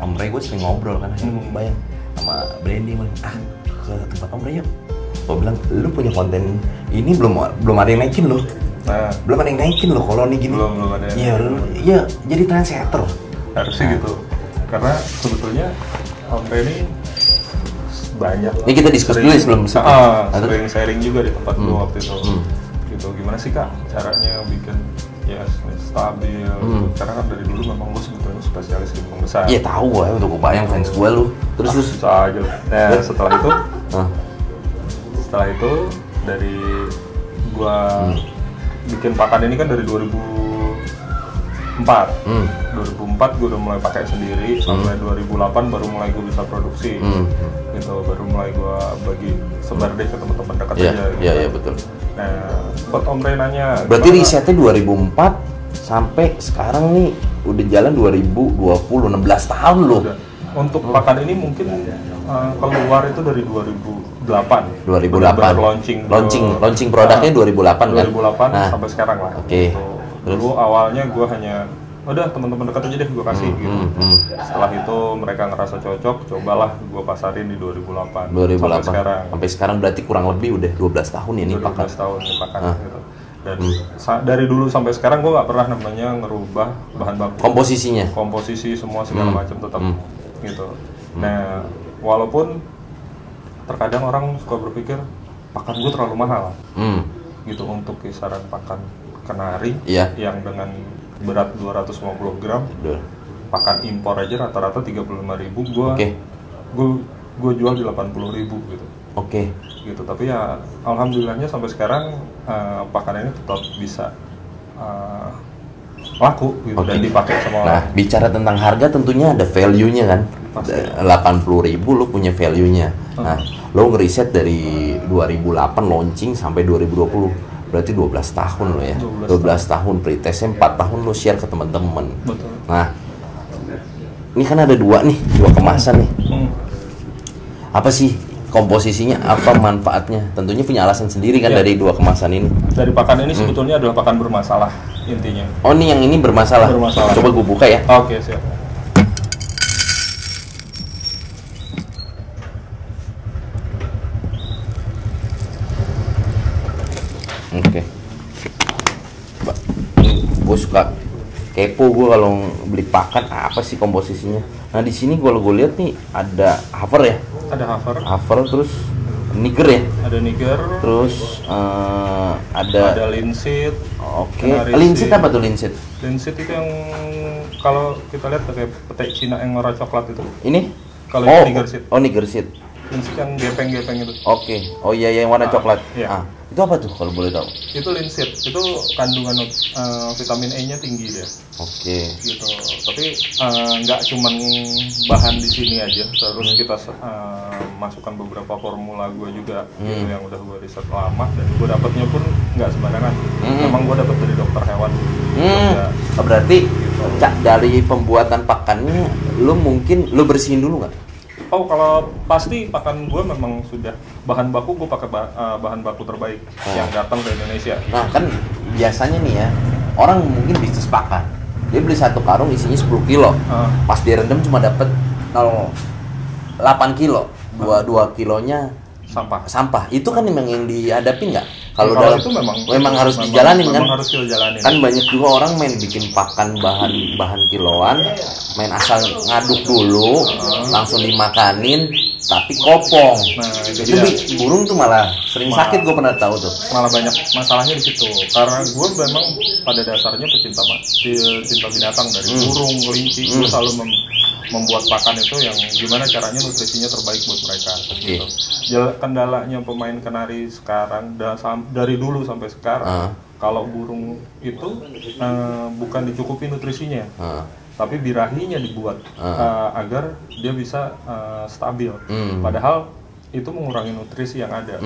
Om Ray gue sering ngobrol kan, bayang sama Brandy ke tempat Om Ray yuk. Gue bilang, lu punya konten ini belum ada yang naikin lo. Belum ada yang naikin lo kalau nih gini. Belum ada. Iya, jadi trendsetter. Harusnya gitu. Karena sebetulnya Om Ray ini banyak. Ini kita diskusi dulu sebelum sering sharing juga di tempat gue waktu itu. Gitu, gimana sih Kak caranya bikin stabil? Karena kan dari dulu memang gue sebetulnya spesialis di pembesar. Iya tahu gue, untuk gue bayang fans gue lu. Terus susah aja. Nah setelah itu dari gue bikin pakan ini kan dari 2004 gue udah mulai pakai sendiri sampai 2008 baru mulai gue bisa produksi gitu, baru mulai gue bagi sebar deh ke teman-teman dekat aja gitu. Iya betul. Nah buat Om Ray nanya berarti risetnya 2004 sampai sekarang nih udah jalan 2020, 16 tahun loh. Untuk pakan ini mungkin keluar itu dari 2008 launching produknya 2008 kan? 2008 sampai sekarang lah. Oke. Dulu awalnya gue hanya udah teman-teman dekat aja deh gue kasih gitu. Setelah itu mereka ngerasa cocok, cobalah gue pasarin di 2008 sampai sekarang berarti kurang lebih udah 12 tahun ya nih pakan. 12 tahun nih pakan gitu. Dan dari dulu sampai sekarang gue nggak pernah namanya ngerubah bahan baku. Komposisi semua segala macam tetap gitu. Nah, walaupun terkadang orang suka berpikir pakan gue terlalu mahal. Gitu untuk kisaran pakan kenari yang dengan berat 250 gram pakan impor aja rata-rata 35.000 gue jual di 80.000 gitu. Gitu, tapi ya alhamdulillahnya sampai sekarang pakan ini tetap bisa laku gitu dan dipakai sama orang. Nah, bicara tentang harga tentunya ada value-nya kan. 80.000 lo punya value-nya. Nah, lo ngeriset dari 2008 launching sampai 2020. Berarti 12 tahun lo ya. 12 tahun pretestnya 4 tahun lo share ke teman-teman. Betul. Nah, ini kan ada dua kemasan nih. Apa sih komposisinya, apa manfaatnya? Tentunya punya alasan sendiri kan dari dua kemasan ini. Dari pakan ini sebetulnya adalah pakan bermasalah intinya. Oh, ini yang ini bermasalah. Coba gue buka ya. Oke, siap. Gue suka kepo gue kalau beli pakan apa sih komposisinya. Nah di sini kalau gue lihat nih ada hover ya. Ada hover terus Niger ya. Ada Niger. Terus ada linseed. Linseed apa tuh linseed? Linseed itu yang kalau kita lihat kayak petai Cina yang warna coklat itu. Ini? Kalau itu Niger seed. Niger seed. Linseed yang gepeng-gepeng itu. Oh iya yang warna coklat. Iya. Itu apa tuh kalau boleh tahu? Itu linseed. Itu kandungan vitamin E-nya tinggi dia. Gitu. Tapi nggak cuman bahan di sini aja. Terus kita masukkan beberapa formula gue juga gitu, yang udah gue riset lama dan gue dapetnya pun nggak sembarangan. Memang gue dapet dari dokter hewan. Berarti gitu. Dari pembuatan pakannya, lo bersihin dulu nggak? Oh, kalau pasti pakan gue memang sudah bahan baku gue pakai bahan baku terbaik yang datang ke Indonesia. Nah kan biasanya nih ya orang mungkin bisnis pakan, dia beli satu karung isinya 10 kilo, pas dia rendam cuma dapat 8 kilo, 2 kilonya sampah. Itu kan memang yang dihadapi nggak? Kalau dalam itu memang harus dijalanin kan? Harus dijalanin. Kan banyak juga orang main bikin pakan bahan kiloan, main asal ngaduk dulu, langsung dimakanin, tapi kopong. Nah, itu burung tuh malah sering sakit, gue pernah tahu tuh. Malah banyak masalahnya di situ. Karena gue memang pada dasarnya pecinta binatang, dari burung, kelinci, gue selalu membuat pakan itu yang gimana caranya nutrisinya terbaik buat mereka. Gitu. Kendalanya pemain kenari sekarang dari dulu sampai sekarang, kalau burung itu bukan dicukupi nutrisinya, tapi birahinya dibuat agar dia bisa stabil. Padahal itu mengurangi nutrisi yang ada.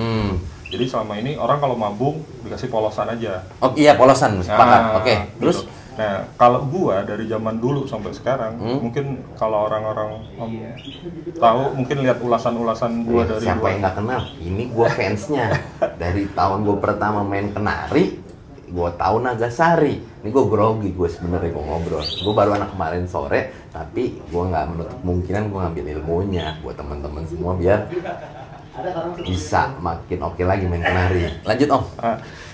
Jadi selama ini orang kalau mabung dikasih polosan aja. Oh iya, polosan pakan. Terus gitu. Nah, kalau gua dari zaman dulu sampai sekarang, mungkin kalau orang-orang tahu, mungkin lihat ulasan-ulasan gua dari siapa yang nggak kenal? Ini gua fansnya. Dari tahun gua pertama main kenari, gua tahu Nagasari. Ini gue grogi gue sebenarnya gue ngobrol. Gue baru anak kemarin sore, tapi gue nggak menutup kemungkinan gue ngambil ilmunya buat teman-teman semua biar bisa makin oke lagi main kenari. Lanjut Om.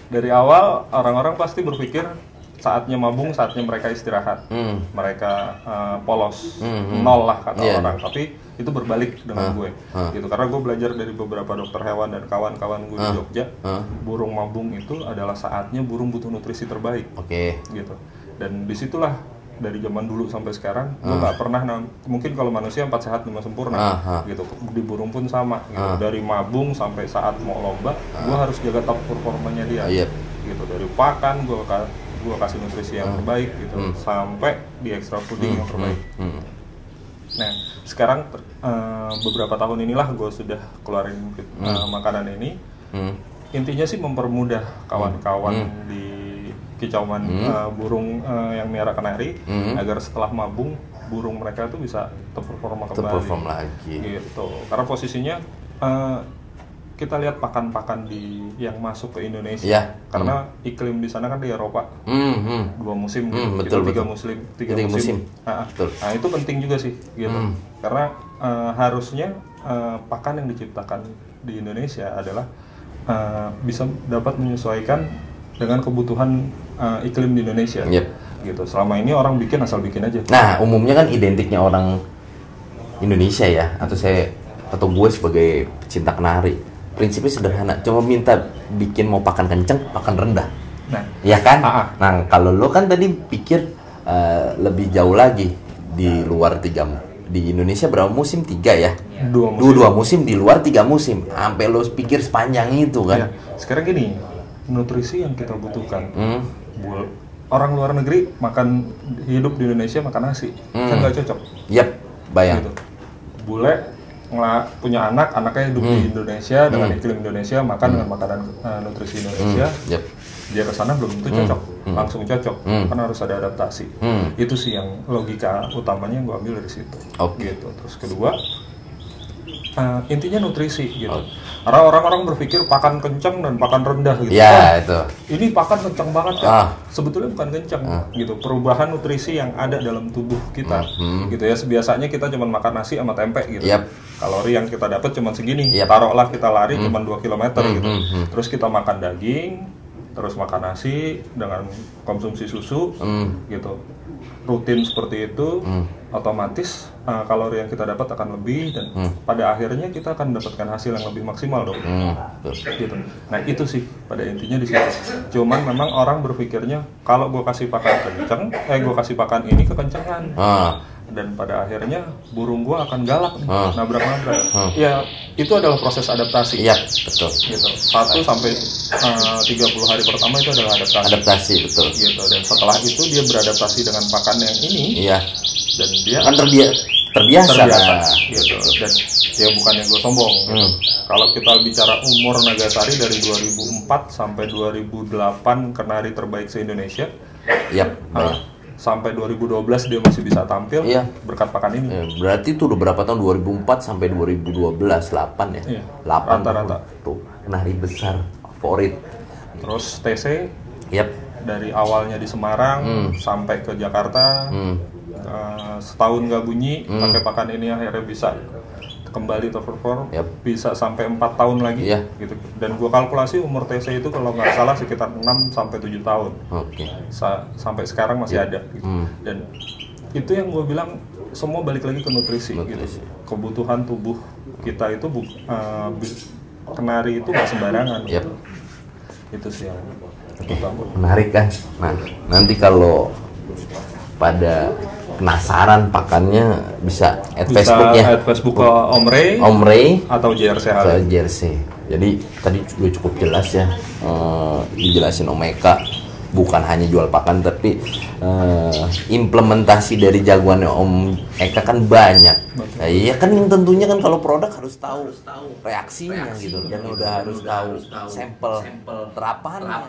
Dari awal orang-orang pasti berpikir saatnya mabung, saatnya mereka istirahat, mereka polos, nol lah kata orang. Tapi itu berbalik dengan gue, gitu. Karena gue belajar dari beberapa dokter hewan dan kawan-kawan gue di Jogja, burung mabung itu adalah saatnya burung butuh nutrisi terbaik, gitu. Dan disitulah dari zaman dulu sampai sekarang, gue nggak pernah mungkin kalau manusia 4 sehat 5 sempurna, gitu. Di burung pun sama, gitu. Dari mabung sampai saat mau lomba, gue harus jaga top performanya dia, gitu. Dari pakan gue kasih nutrisi yang terbaik gitu, sampai di extra fooding yang terbaik. Nah, sekarang beberapa tahun inilah gue sudah keluarin makanan ini. Intinya sih mempermudah kawan-kawan di kicauan burung yang miara kenari, agar setelah mabung burung mereka tuh bisa terperform lagi. Gitu. Karena posisinya kita lihat pakan-pakan yang masuk ke Indonesia, karena iklim di sana kan di Eropa, 2 musim, betul, kita 3 musim. Nah, itu penting juga sih, gitu. Karena harusnya pakan yang diciptakan di Indonesia adalah bisa dapat menyesuaikan dengan kebutuhan iklim di Indonesia, gitu. Selama ini orang bikin asal bikin aja. Nah, umumnya kan identiknya orang Indonesia ya, atau gue sebagai pecinta kenari. Prinsipnya sederhana, cuma minta bikin mau pakan kenceng, pakan rendah. Nah, ya kan? Nah, kalau lo kan tadi pikir lebih jauh lagi di luar di Indonesia berapa musim? 3 ya? 2 musim di luar 3 musim. Sampai lo pikir sepanjang itu kan? Sekarang gini, nutrisi yang kita butuhkan. Orang luar negeri hidup di Indonesia makan nasi, kan nggak cocok. Bayang. Gitu. Bule punya anaknya hidup di Indonesia dengan iklim Indonesia, makan dengan makanan nutrisi Indonesia, dia kesana belum tentu cocok, langsung cocok, kan harus ada adaptasi. Itu sih yang logika utamanya yang gue ambil dari situ. Gitu. Terus kedua, intinya nutrisi gitu. Karena orang-orang berpikir pakan kencang dan pakan rendah gitu. Itu. Ini pakan kencang banget kan? Sebetulnya bukan kencang gitu. Perubahan nutrisi yang ada dalam tubuh kita, gitu ya. Biasanya kita cuma makan nasi sama tempe gitu. Kalori yang kita dapat cuma segini. Taruhlah kita lari cuma 2 km gitu. Terus kita makan daging, terus makan nasi dengan konsumsi susu, gitu. Rutin seperti itu, otomatis kalori yang kita dapat akan lebih, dan pada akhirnya kita akan mendapatkan hasil yang lebih maksimal dong. Gitu. Nah itu sih pada intinya di situ. Cuman memang orang berpikirnya kalau gue kasih pakan kenceng, gue kasih pakan ini kekencengan, dan pada akhirnya burung gue akan galak nih, nabrak-nabrak. Ya itu adalah proses adaptasi. Betul. Gitu. 1 sampai 30 hari pertama itu adalah adaptasi. Betul. Gitu. Dan setelah itu dia beradaptasi dengan pakan yang ini. Dan dia kan terbiasa. Gitu. Dan ya bukannya gue sombong. Gitu. Kalau kita bicara umur Nagasari dari 2004 sampai 2008 kenari terbaik se-Indonesia. Sampai 2012 dia masih bisa tampil berkat pakan ini. Berarti itu udah berapa tahun? 2004 sampai 2012, 8 ya? 8 rata-rata. Tuh, kenari besar favorit. Terus TC dari awalnya di Semarang sampai ke Jakarta, setahun nggak bunyi, pakai pakan ini akhirnya bisa kembali terperform, bisa sampai 4 tahun lagi, gitu. Dan gua kalkulasi umur TC itu kalau nggak salah sekitar 6 sampai 7 tahun. Sampai sekarang masih ada. Gitu. Dan itu yang gua bilang semua balik lagi ke nutrisi. Gitu. Kebutuhan tubuh kita itu kenari itu nggak sembarangan. Gitu. Itu sih yang menarik kan. Nah, nanti kalau pada penasaran pakannya bisa Facebook ya. Facebook ke Om Ray atau JRC. Jadi tadi udah cukup jelas ya, dijelasin Om Eka. Bukan hanya jual pakan, tapi implementasi dari jagoannya Om Eka kan banyak. Nah, iya kan, tentunya kan kalau produk harus tahu reaksinya gitu, dan udah harus tahu sampel terapannya.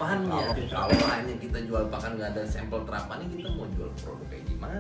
Kalau hanya kita jual pakan nggak ada sampel terapannya, kita mau jual produk kayak gimana?